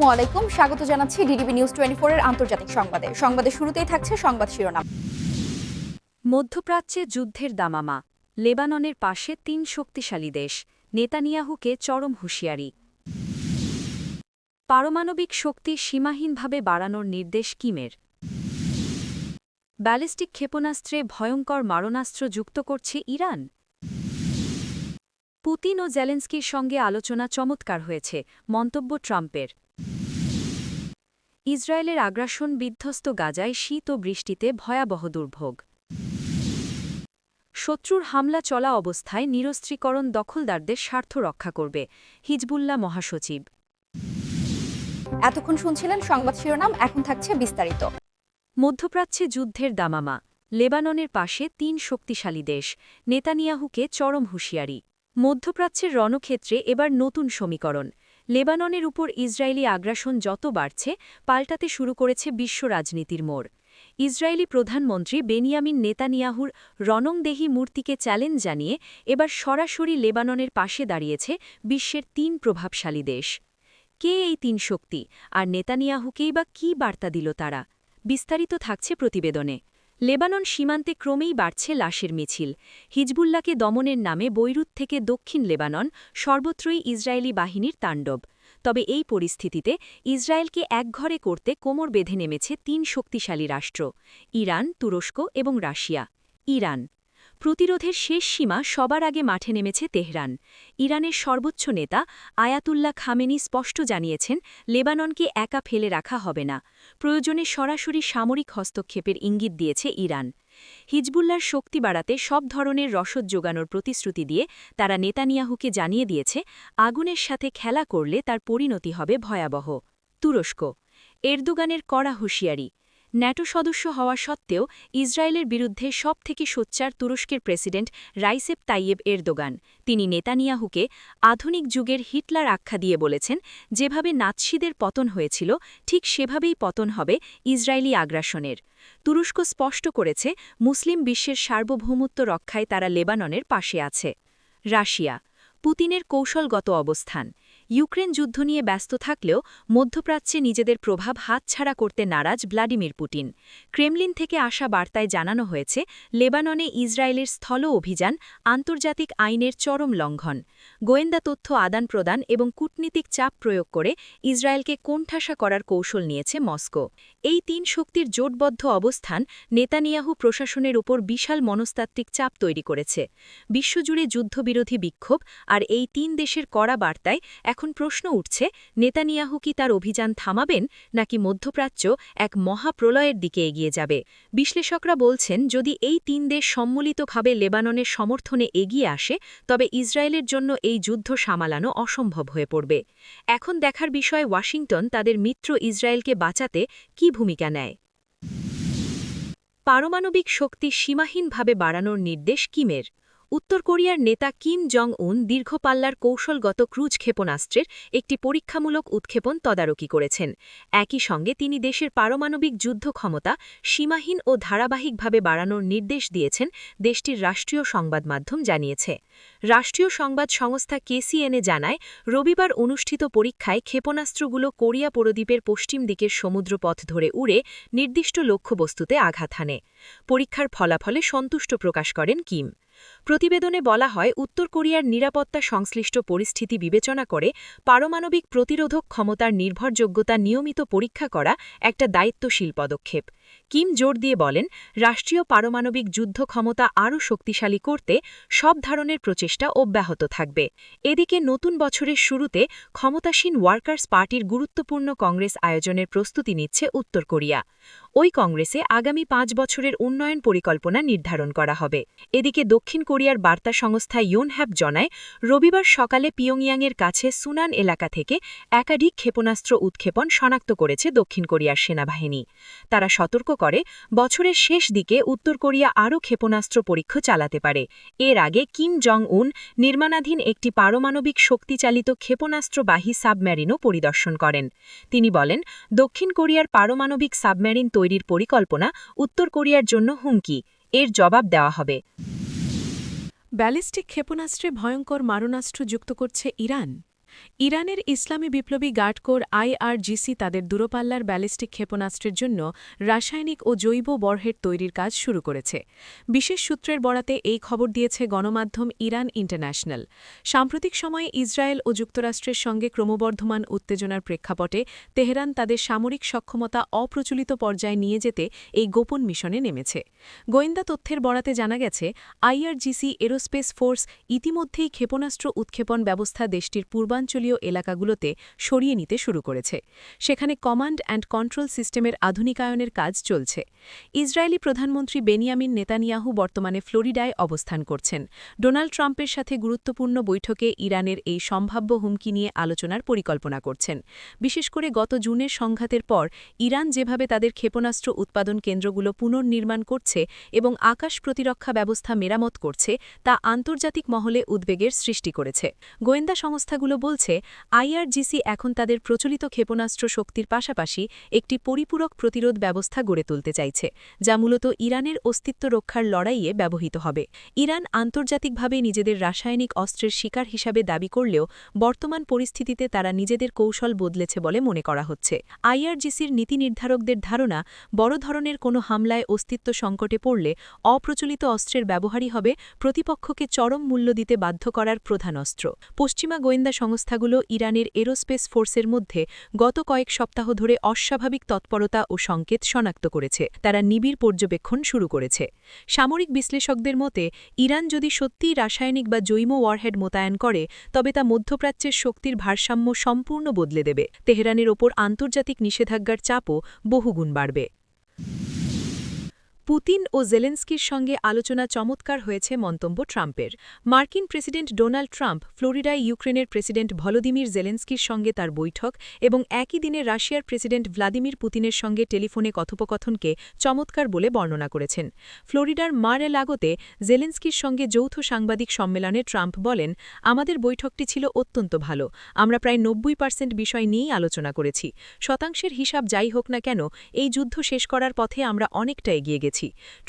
আসসালামু আলাইকুম, স্বাগত জানাচ্ছি ডিডিবি নিউজ 24 এর আন্তর্জাতিক সংবাদে। সংবাদের শুরুতেই থাকছে সংবাদ শিরোনাম। মধ্যপ্রাচ্যে যুদ্ধের দামামা, লেবাননের পাশে ৩ শক্তিশালী দেশ, নেতানিয়াহুকে চরম হুঁশিয়ারি। পারমাণবিক শক্তি সীমাহীনভাবে বাড়ানোর নির্দেশ কিমের। ব্যালিস্টিক ক্ষেপণাস্ত্রে ভয়ঙ্কর মারণাস্ত্র যুক্ত করছে ইরান। পুতিন ও জেলেন্সকির সঙ্গে আলোচনা চমৎকার হয়েছে, মন্তব্য ট্রাম্পের। ইসরায়েলের আগ্রাসন বিধ্বস্ত গাজায় শীত ও বৃষ্টিতে ভয়াবহ দুর্ভোগ। শত্রুর হামলা চলা অবস্থায় নিরস্ত্রীকরণ দখলদারদের স্বার্থ রক্ষা করবে, হিজবুল্লাহ মহাসচিব। এতক্ষণ শুনছিলেন সংবাদ শিরোনাম, এখন থাকছে বিস্তারিত। মধ্যপ্রাচ্যে যুদ্ধের দামামা, লেবাননের পাশে ৩ শক্তিশালী দেশ, নেতানিয়াহুকে চরম হুঁশিয়ারি। মধ্যপ্রাচ্যের রণক্ষেত্রে এবার নতুন সমীকরণ। লেবাননের উপর ইসরায়েলি আগ্রাসন যত বাড়ছে, পাল্টাতে শুরু করেছে বিশ্ব রাজনীতির মোড়। ইসরায়েলি প্রধানমন্ত্রী বেনিয়ামিন নেতানিয়াহুর রণংদেহী মূর্তিকে চ্যালেঞ্জ জানিয়ে এবার সরাসরি লেবাননের পাশে দাঁড়িয়েছে বিশ্বের ৩ প্রভাবশালী দেশ। কে এই ৩ শক্তি, আর নেতানিয়াহুকেই বা কী বার্তা দিল তারা? বিস্তারিত থাকছে প্রতিবেদনে। লেবানন সীমান্তে ক্রমেই বাড়ছে লাশের মিছিল। হিজবুল্লাহকে দমনের নামে বৈরুত থেকে দক্ষিণ লেবানন সর্বত্রই ইসরায়েলি বাহিনীর তাণ্ডব। তবে এই পরিস্থিতিতে ইসরায়েলকে একঘরে করতে কোমর বেঁধে নেমেছে ৩ শক্তিশালী রাষ্ট্র: ইরান, তুরস্ক এবং রাশিয়া। ইরান প্রতিরোধের শেষ সীমা সবার আগে মাঠে নেমেছে তেহরান। ইরানের সর্বোচ্চ নেতা আয়াতুল্লাহ খামেনি স্পষ্ট জানিয়েছেন, লেবাননকে একা ফেলে রাখা হবে না। প্রয়োজনে সরাসরি সামরিক হস্তক্ষেপের ইঙ্গিত দিয়েছে ইরান। হিজবুল্লাহর শক্তি বাড়াতে সব ধরনের রসদ যোগানোর প্রতিশ্রুতি দিয়ে তারা নেতানিয়াহুকে জানিয়ে দিয়েছে, আগুনের সাথে খেলা করলে তার পরিণতি হবে ভয়াবহ। তুরস্ক এরদোগানের কড়া হুঁশিয়ারি। ন্যাটো সদস্য হওয়া সত্ত্বেও ইসরায়েলের বিরুদ্ধে সবথেকে সোচ্চার তুরস্কের প্রেসিডেন্ট রাইসেপ তাইয়েব এরদোগান। তিনি নেতানিয়াহুকে আধুনিক যুগের হিটলার আখ্যা দিয়ে বলেছেন, যেভাবে নাৎসিদের পতন হয়েছিল ঠিক সেভাবেই পতন হবে ইসরায়েলি আগ্রাসনের। তুরস্ক স্পষ্ট করেছে, মুসলিম বিশ্বের সার্বভৌমত্ব রক্ষায় তারা লেবাননের পাশে আছে। রাশিয়া পুতিনের কৌশলগত অবস্থান। ইউক্রেন যুদ্ধ নিয়ে ব্যস্ত থাকলেও মধ্যপ্রাচ্যে নিজেদের প্রভাব হাতছাড়া করতে নারাজ ভ্লাদিমির পুতিন। ক্রেমলিন থেকে আসা বার্তায় জানানো হয়েছে, লেবাননে ইসরায়েলের স্থল অভিযান আন্তর্জাতিক আইনের চরম লঙ্ঘন। গোয়েন্দা তথ্য আদান-প্রদান এবং কূটনীতিক চাপ প্রয়োগ করে ইসরায়েলকে কোণঠাসা করার কৌশল নিয়েছে মস্কো। এই ৩ শক্তির জোটবদ্ধ অবস্থান নেতানিয়াহু প্রশাসনের উপর বিশাল মনস্তাত্ত্বিক চাপ তৈরি করেছে। বিশ্বজুড়ে যুদ্ধবিরোধী বিক্ষোভ আর এই ৩ দেশের কড়া বার্তায় এখন প্রশ্ন উঠছে, নেতানিয়াহু কি তার অভিযান থামাবেন, নাকি মধ্যপ্রাচ্য এক মহাপ্রলয়ের দিকে এগিয়ে যাবে? বিশ্লেষকরা বলছেন, যদি এই ৩ দেশ সম্মিলিতভাবে লেবাননের সমর্থনে এগিয়ে আসে, তবে ইসরায়েলের জন্য এই যুদ্ধ সামালানো অসম্ভব হয়ে পড়বে। এখন দেখার বিষয় ওয়াশিংটন তাদের মিত্র ইসরায়েলকে বাঁচাতে কী ভূমিকা নেয়। পারমাণবিক শক্তি সীমাহীনভাবে বাড়ানোর নির্দেশ কিমের। উত্তর কোরিয়ার নেতা কিম জং উন দীর্ঘপাল্লার কৌশলগত ক্রুজ ক্ষেপণাস্ত্রের একটি পরীক্ষামূলক উৎক্ষেপণ তদারকি করেছেন। একই সঙ্গে তিনি দেশের পারমাণবিক যুদ্ধ ক্ষমতা সীমাহীন ও ধারাবাহিকভাবে বাড়ানোর নির্দেশ দিয়েছেন, দেশটির রাষ্ট্রীয় সংবাদ মাধ্যম জানিয়েছে। রাষ্ট্রীয় সংবাদ সংস্থা কেসিএনএ জানায়, রবিবার অনুষ্ঠিত পরীক্ষায় ক্ষেপণাস্ত্রগুলো কোরিয়া উপদ্বীপের পশ্চিম দিকের সমুদ্রপথ ধরে উড়ে নির্দিষ্ট লক্ষ্যবস্তুতে আঘাত হানে। পরীক্ষার ফলাফলে সন্তুষ্ট প্রকাশ করেন কিম। প্রতিবেদনে বলা হয়, উত্তর কোরিয়ার নিরাপত্তা সংশ্লিষ্ট পরিস্থিতি বিবেচনা করে পারমাণবিক প্রতিরোধক ক্ষমতার নির্ভরযোগ্যতা নিয়মিত পরীক্ষা করা একটা দায়িত্বশীল পদক্ষেপ। কিম জোর দিয়ে বলেন, রাষ্ট্রীয় পারমাণবিক যুদ্ধ ক্ষমতা আরও শক্তিশালী করতে সব ধরনের প্রচেষ্টা অব্যাহত থাকবে। এদিকে নতুন বছরের শুরুতে ক্ষমতাসীন ওয়ার্কার্স পার্টির গুরুত্বপূর্ণ কংগ্রেস আয়োজনের প্রস্তুতি নিচ্ছে উত্তর কোরিয়া। ওই কংগ্রেসে আগামী ৫ বছরের উন্নয়ন পরিকল্পনা নির্ধারণ করা হবে। এদিকে দক্ষিণ কোরিয়ার বার্তা সংস্থা ইয়োনহ্যাপ জানায়, রবিবার সকালে পিয়ংইয়াংয়ের কাছে সুনান এলাকা থেকে একাধিক ক্ষেপণাস্ত্র উৎক্ষেপণ শনাক্ত করেছে দক্ষিণ কোরিয়ার সেনাবাহিনী। তারা সতর্ক করে, বছরের শেষ দিকে উত্তর কোরিয়া আরও ক্ষেপণাস্ত্র পরীক্ষা চালাতে পারে। এর আগে কিম জং উন নির্মাণাধীন একটি পারমাণবিক শক্তিচালিত ক্ষেপণাস্ত্রবাহী সাবমেরিনও পরিদর্শন করেন। তিনি বলেন, দক্ষিণ কোরিয়ার পারমাণবিক সাবমেরিন তৈরির পরিকল্পনা উত্তর কোরিয়ার জন্য হুমকি, এর জবাব দেওয়া হবে। ব্যালিস্টিক ক্ষেপণাস্ত্রে ভয়ঙ্কর মারণাস্ত্র যুক্ত করছে ইরান। ইরানের ইসলামী বিপ্লবী গার্ড কোর আইআরজিসি তাদের দূরপাল্লার ব্যালিস্টিক ক্ষেপণাস্ত্রের জন্য রাসায়নিক ও জৈব ওয়ারহেড তৈরির কাজ শুরু করেছে। বিশেষ সূত্রের বরাতে এই খবর দিয়েছে গণমাধ্যম ইরান ইন্টারন্যাশনাল। সাম্প্রতিক সময়ে ইসরায়েল ও যুক্তরাষ্ট্রের সঙ্গে ক্রমবর্ধমান উত্তেজনার প্রেক্ষাপটে তেহরান তাদের সামরিক সক্ষমতা অপ্রচলিত পর্যায়ে নিয়ে যেতে এই গোপন মিশনে নেমেছে। গোয়েন্দা তথ্যের বরাতে জানা গেছে, আইআরজিসি এরোস্পেস ফোর্স ইতিমধ্যেই ক্ষেপণাস্ত্র উৎক্ষেপণ ব্যবস্থা দেশটির পূর্বাঞ্চলীয় এলাকাগুলোতে সরিয়ে নিতে শুরু করেছে। সেখানে কমান্ড অ্যান্ড কন্ট্রোল সিস্টেমের আধুনিকায়নের কাজ চলছে। ইসরায়েলি প্রধানমন্ত্রী বেনিয়ামিন নেতানিয়াহু বর্তমানে ফ্লোরিডায় অবস্থান করছেন। ডোনাল্ড ট্রাম্পের সাথে গুরুত্বপূর্ণ বৈঠকে ইরানের এই সম্ভাব্য হুমকি নিয়ে আলোচনার পরিকল্পনা করছেন। বিশেষ করে গত জুনের সংঘাতের পর ইরান যেভাবে তাদের ক্ষেপণাস্ত্র উৎপাদন কেন্দ্রগুলো পুনর্নির্মাণ করছে এবং আকাশ প্রতিরক্ষা ব্যবস্থা মেরামত করছে, তা আন্তর্জাতিক মহলে উদ্বেগের সৃষ্টি করেছে। গোয়েন্দা সংস্থাগুলো বলছে, আইআরজিসি এখন তাদের প্রচলিত ক্ষেপণাস্ত্র শক্তির পাশাপাশি একটি পরিপূরক প্রতিরোধ ব্যবস্থা গড়ে তুলতে চাইছে, যা মূলত ইরানের অস্তিত্ব রক্ষার লড়াইয়ে ব্যবহৃত হবে। ইরান আন্তর্জাতিকভাবে নিজেদের রাসায়নিক অস্ত্রের শিকার হিসাবে দাবি করলেও বর্তমান পরিস্থিতিতে তারা নিজেদের কৌশল বদলেছে বলে মনে করা হচ্ছে। আইআরজিসির নীতি নির্ধারকদের ধারণা, বড় ধরনের কোনো হামলায় অস্তিত্ব সংকটে পড়লে অপ্রচলিত অস্ত্রের ব্যবহারই হবে প্রতিপক্ষকে চরম মূল্য দিতে বাধ্য করার প্রধান অস্ত্র। পশ্চিমা গোয়েন্দা সংস্থাগুলো ইরানের এরোস্পেস ফোর্সের মধ্যে গত কয়েক সপ্তাহ ধরে অস্বাভাবিক তৎপরতা ও সংকেত শনাক্ত করেছে। তারা নিবিড় পর্যবেক্ষণ শুরু করেছে। সামরিক বিশ্লেষকদের মতে, ইরান যদি সত্যিই রাসায়নিক বা জৈব ওয়ারহেড মোতায়েন করে, তবে তা মধ্যপ্রাচ্যের শক্তির ভারসাম্য সম্পূর্ণ বদলে দেবে। তেহরানের ওপর আন্তর্জাতিক নিষেধাজ্ঞার চাপও বহুগুণ বাড়বে। পুতিন ও জেলেন্সকির সঙ্গে আলোচনা চমৎকার হয়েছে মন্তব্য ট্রাম্পের। মার্কিন প্রেসিডেন্ট ডোনাল্ড ট্রাম্প ফ্লোরিডায় ইউক্রেনের প্রেসিডেন্ট ভলোদিমির জেলেন্সকির সঙ্গে তার বৈঠক এবং একই দিনে রাশিয়ার প্রেসিডেন্ট ভ্লাদিমির পুতিনের সঙ্গে টেলিফোনে কথোপকথনকে চমৎকার বলে বর্ণনা করেছেন। ফ্লোরিডার মার-এ-লাগোতে জেলেন্সকির সঙ্গে যৌথ সাংবাদিক সম্মেলনে ট্রাম্প বলেন, আমাদের বৈঠকটি ছিল অত্যন্ত ভালো। আমরা প্রায় 90% বিষয় নিয়েই আলোচনা করেছি। শতাংশের হিসাব যাই হোক না কেন, এই যুদ্ধ শেষ করার পথে আমরা অনেকটা এগিয়ে গেছি।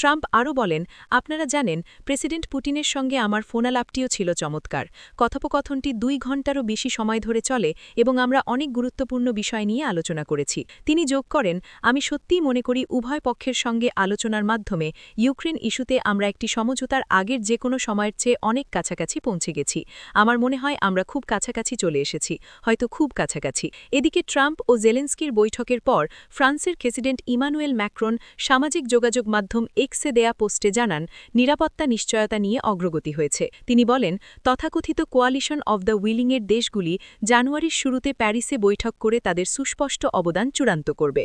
ট্রাম্প আরও বলেন, আপনারা জানেন, প্রেসিডেন্ট পুতিনের সঙ্গে আমার ফোনালাপটিও ছিল চমৎকার। কথোপকথনটি 2 ঘণ্টারও বেশি সময় ধরে চলে এবং আমরা অনেক গুরুত্বপূর্ণ বিষয় নিয়ে আলোচনা করেছি। তিনি যোগ করেন, আমি সত্যিই মনে করি উভয় পক্ষের সঙ্গে আলোচনার মাধ্যমে ইউক্রেন ইস্যুতে আমরা একটি সমঝোতার আগের যে কোনো সময়ের চেয়ে অনেক কাছাকাছি পৌঁছে গেছি। আমার মনে হয় আমরা খুব কাছাকাছি চলে এসেছি, হয়তো খুব কাছাকাছি। এদিকে ট্রাম্প ও জেলেন্সকির বৈঠকের পর ফ্রান্সের প্রেসিডেন্ট ইমানুয়েল ম্যাক্রন সামাজিক যোগাযোগ মাধ্যম এক্সে দেয়া পোস্টে জানান, নিরাপত্তা নিশ্চয়তা নিয়ে অগ্রগতি হয়েছে। তিনি বলেন, তথাকথিত কোয়ালিশন অব দ্য উইলিংয়ের দেশগুলি জানুয়ারির শুরুতে প্যারিসে বৈঠক করে তাদের সুস্পষ্ট অবদান চূড়ান্ত করবে।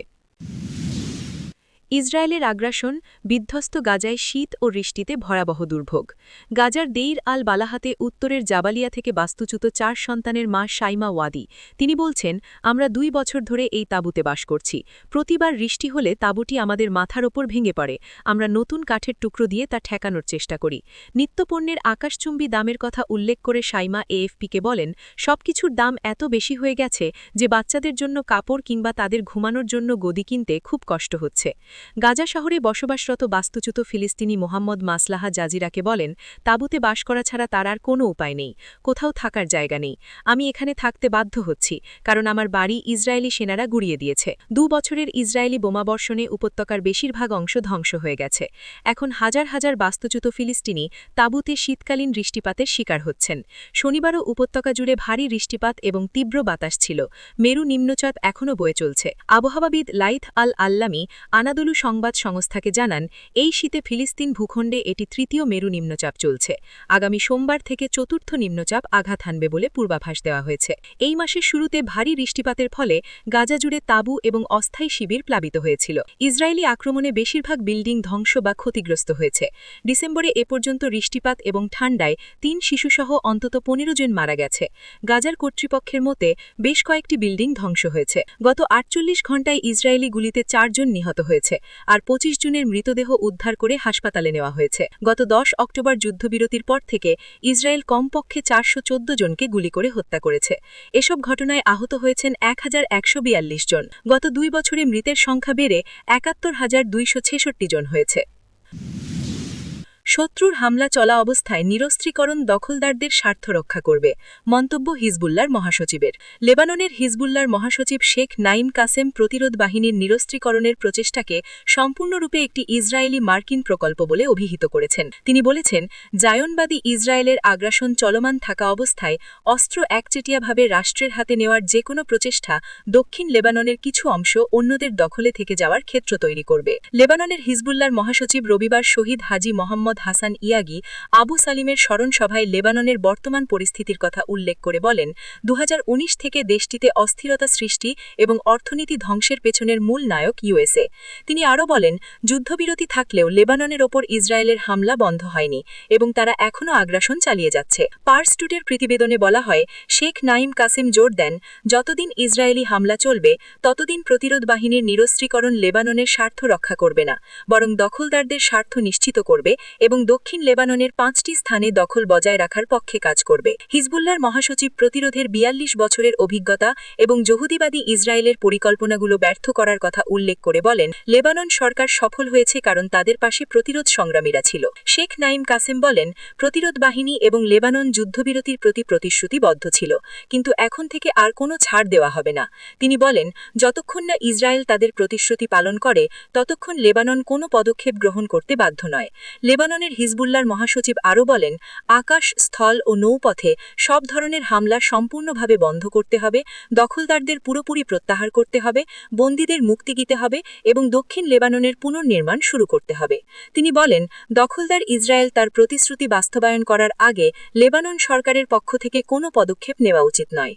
ইসরায়েলের আগ্রাসন, বিধ্বস্ত গাজায় শীত ও বৃষ্টিতে ভয়াবহ দুর্ভোগ। গাজার দেইর আল বালাহাতে উত্তরের জাবালিয়া থেকে বাস্তুচ্যুত 4 সন্তানের মা শাইমা ওয়াদি। তিনি বলছেন, আমরা 2 বছর ধরে এই তাঁবুতে বাস করছি। প্রতিবার বৃষ্টি হলে তাঁবুটি আমাদের মাথার ওপর ভেঙে পড়ে। আমরা নতুন কাঠের টুকরো দিয়ে তা ঠেকানোর চেষ্টা করি। নিত্যপণ্যের আকাশচুম্বী দামের কথা উল্লেখ করে শাইমা এএফপিকে বলেন, সবকিছুর দাম এত বেশি হয়ে গেছে যে বাচ্চাদের জন্য কাপড় কিংবা তাদের ঘুমানোর জন্য গদি কিনতে খুব কষ্ট হচ্ছে। গাজা শহরে বসবাসরত বাস্তুচ্যুত ফিলিস্তিনি মোহাম্মদ মাসলাহা জাজিরাকে বলেন, তাঁবুতে বাস করা ছাড়া তার আর কোনো উপায় নেই, কোথাও থাকার জায়গা নেই। আমি এখানে থাকতে বাধ্য হচ্ছি, কারণ আমার বাড়ি ইসরায়েলি সেনারা গুড়িয়ে দিয়েছে। 2 বছরের ইসরায়েলি বোমাবর্ষণে উপত্যকার বেশিরভাগ অংশ ধ্বংস হয়ে গেছে। এখন হাজার হাজার বাস্তুচ্যুত ফিলিস্তিনি তাঁবুতে শীতকালীন বৃষ্টিপাতের শিকার হচ্ছেন। শনিবারও উপত্যকা জুড়ে ভারী বৃষ্টিপাত এবং তীব্র বাতাস ছিল। মেরু নিম্নচাপ এখনও বয়ে চলছে। আবহাওয়াবিদ লাইথ আল আল্লামি আনাদুলু সংবাদ সংস্থাকে জানান, এই শীতে ফিলিস্তিন ভূখণ্ডে এটি 3য় মেরু নিম্নচাপ চলছে। আগামী সোমবার থেকে 4র্থ নিম্নচাপ আঘাত হানবে বলে পূর্বাভাস দেওয়া হয়েছে। এই মাসের শুরুতে ভারী বৃষ্টিপাতের ফলে গাজা জুড়ে তাঁবু এবং অস্থায়ী শিবির প্লাবিত হয়েছিল। ইসরায়েলি আক্রমণে বেশিরভাগ বিল্ডিং ধ্বংস বা ক্ষতিগ্রস্ত হয়েছে। ডিসেম্বরে এ পর্যন্ত বৃষ্টিপাত এবং ঠান্ডায় 3 শিশুসহ অন্তত 15 জন মারা গেছে। গাজার কর্তৃপক্ষের মতে বেশ কয়েকটি বিল্ডিং ধ্বংস হয়েছে। গত 48 ঘণ্টায় ইসরায়েলি গুলিতে 4 জন নিহত হয়েছে, আর 25 জনের মৃতদেহ উদ্ধার করে হাসপাতালে নেওয়া হয়েছে। গত 10 অক্টোবর যুদ্ধবিরতির পর থেকে ইসরায়েল কমপক্ষে 414 জনকে গুলি করে হত্যা করেছে। এসব ঘটনায় আহত হয়েছেন 1142 জন। গত 2 বছরে মৃতের সংখ্যা বেড়ে 71,266 জন হয়েছে। শত্রুর হামলা চলা অবস্থায় নিরস্ত্রীকরণ দখলদারদের স্বার্থ রক্ষা করবে মন্তব্য হিজবুল্লাহর মহাসচিবের লেবাননের হিজবুল্লাহর মহাসচিব শেখ নাইম কাসেম প্রতিরোধ বাহিনীর নিরস্ত্রীকরণের প্রচেষ্টাকে সম্পূর্ণরূপে একটি ইসরায়েলি মার্কিন প্রকল্প বলে অভিহিত করেছেন তিনি বলেছেন জায়নবাদী ইসরায়েলের আগ্রাসন চলমান থাকা অবস্থায় অস্ত্র একচেটিয়াভাবে রাষ্ট্রের হাতে নেওয়ার যে কোনো প্রচেষ্টা দক্ষিণ লেবাননের কিছু অংশ অন্যদের দখলে থেকে যাওয়ার ক্ষেত্র তৈরি করবে লেবাননের হিজবুল্লাহর মহাসচিব রবিবার শহীদ হাজী মোহাম্মদ হাসান ইয়াগি আবু সালিমের স্মরণ সভায় লেবাননের বর্তমান পরিস্থিতির কথা উল্লেখ করে বলেন 2019 থেকে দেশটিতে অস্থিরতা সৃষ্টি এবং অর্থনীতি ধ্বংসের পেছনের মূল নায়ক ইউএসএ তিনি আরও বলেন যুদ্ধবিরতি থাকলেও লেবাননের ওপর ইসরায়েলের হামলা বন্ধ হয়নি এবং তারা এখনও আগ্রাসন চালিয়ে যাচ্ছে পার্স টুডের প্রতিবেদনে বলা হয় শেখ নাইম কাসেম জোর দেন যতদিন ইসরায়েলি হামলা চলবে ততদিন প্রতিরোধ বাহিনীর নিরস্ত্রীকরণ লেবাননের স্বার্থ রক্ষা করবে না বরং দখলদারদের স্বার্থ নিশ্চিত করবে এবং দক্ষিণ লেবাননের 5টি স্থানে দখল বজায় রাখার পক্ষে কাজ করবে হিজবুল্লাহর মহাসচিব প্রতিরোধের 42 বছরের অভিজ্ঞতা এবং যহুদিবাদী ইসরায়েলের পরিকল্পনাগুলো ব্যর্থ করার কথা উল্লেখ করে বলেন লেবানন সরকার সফল হয়েছে কারণ তাদের পাশে প্রতিরোধ সংগ্রামীরা ছিল শেখ নাইম কাসেম বলেন প্রতিরোধ বাহিনী এবং লেবানন যুদ্ধবিরতির প্রতি প্রতিশ্রুতিবদ্ধ ছিল কিন্তু এখন থেকে আর কোনো ছাড় দেওয়া হবে না তিনি বলেন যতক্ষণ না ইসরায়েল তাদের প্রতিশ্রুতি পালন করে ততক্ষণ লেবানন কোনো পদক্ষেপ গ্রহণ করতে বাধ্য নয় লেবাননের হিজবুল্লাহর মহাসচিব আরও বলেন আকাশ স্থল ও নৌপথে সব ধরনের হামলা সম্পূর্ণভাবে বন্ধ করতে হবে দখলদারদের পুরোপুরি প্রত্যাহার করতে হবে বন্দীদের মুক্তি দিতে হবে এবং দক্ষিণ লেবাননের পুনর্নির্মাণ শুরু করতে হবে তিনি বলেন দখলদার ইসরায়েল তার প্রতিশ্রুতি বাস্তবায়ন করার আগে লেবানন সরকারের পক্ষ থেকে কোনো পদক্ষেপ নেওয়া উচিত নয়